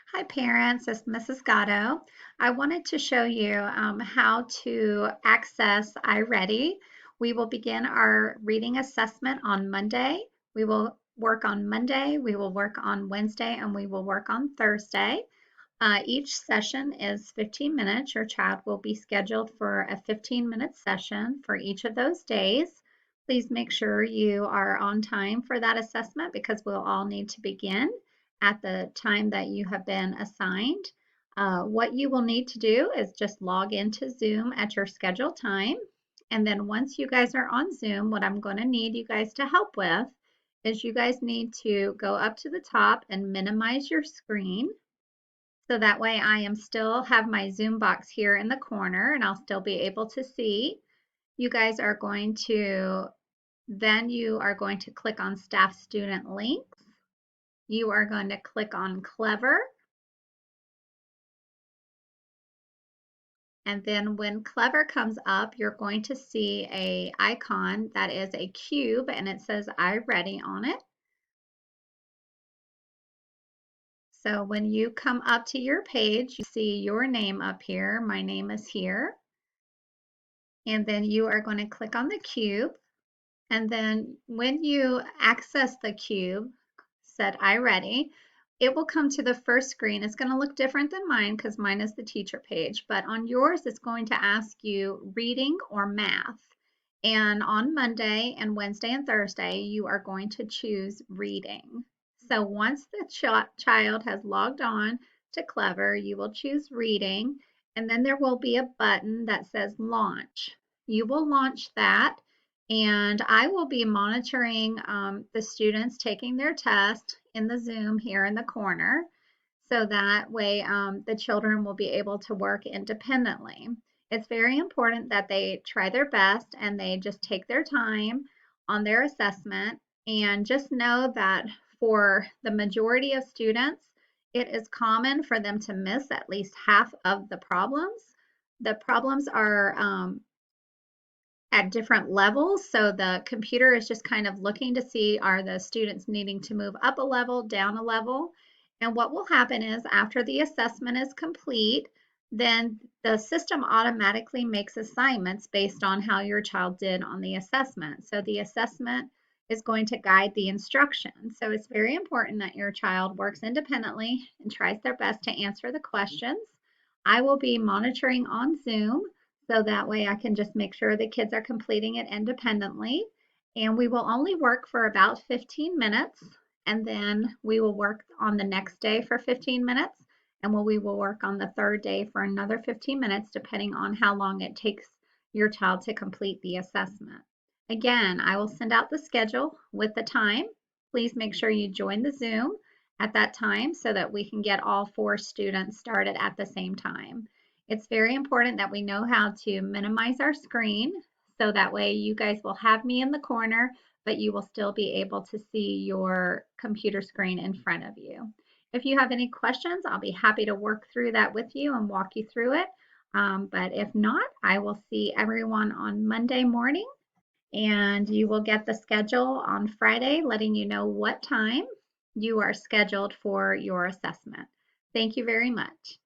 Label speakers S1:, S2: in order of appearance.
S1: Hi parents, it's Mrs. Gatto. I wanted to show you how to access iReady. We will begin our reading assessment on Monday. We will work on Monday, we will work on Wednesday, and we will work on Thursday. Each session is 15 minutes. Your child will be scheduled for a 15-minute session for each of those days. Please make sure you are on time for that assessment because we'll all need to begin at the time that you have been assigned. What you will need to do is just log into Zoom at your scheduled time. And then once you guys are on Zoom, what I'm going to need you guys to help with is you guys need to go up to the top and minimize your screen. So that way I am still have my Zoom box here in the corner and I'll still be able to see. You guys are going to, then you are going to click on staff student links. You are going to click on Clever. And then when Clever comes up, you're going to see a icon that is a cube and it says iReady on it. So when you come up to your page, you see your name up here. My name is here. And then you are going to click on the cube. And then when you access the cube, set iReady, it will come to the first screen. It's going to look different than mine because mine is the teacher page, but on yours, it's going to ask you reading or math. And on Monday and Wednesday and Thursday, you are going to choose reading. So once the child has logged on to Clever, you will choose reading, and then there will be a button that says launch. You will launch that, and I will be monitoring the students taking their test in the Zoom here in the corner. So that way the children will be able to work independently. It's very important that they try their best and they just take their time on their assessment. And just know that for the majority of students, it is common for them to miss at least half of the problems. The problems are at different levels. So the computer is just kind of looking to see, are the students needing to move up a level, down a level? And what will happen is after the assessment is complete, then the system automatically makes assignments based on how your child did on the assessment. So the assessment is going to guide the instruction. So it's very important that your child works independently and tries their best to answer the questions. I will be monitoring on Zoom, so that way I can just make sure the kids are completing it independently. And we will only work for about 15 minutes, and then we will work on the next day for 15 minutes, and we will work on the third day for another 15 minutes, depending on how long it takes your child to complete the assessment. Again, I will send out the schedule with the time. Please make sure you join the Zoom at that time so that we can get all 4 students started at the same time. It's very important that we know how to minimize our screen so that way you guys will have me in the corner, but you will still be able to see your computer screen in front of you. If you have any questions, I'll be happy to work through that with you and walk you through it. But if not, I will see everyone on Monday morning, and you will get the schedule on Friday letting you know what time you are scheduled for your assessment. Thank you very much.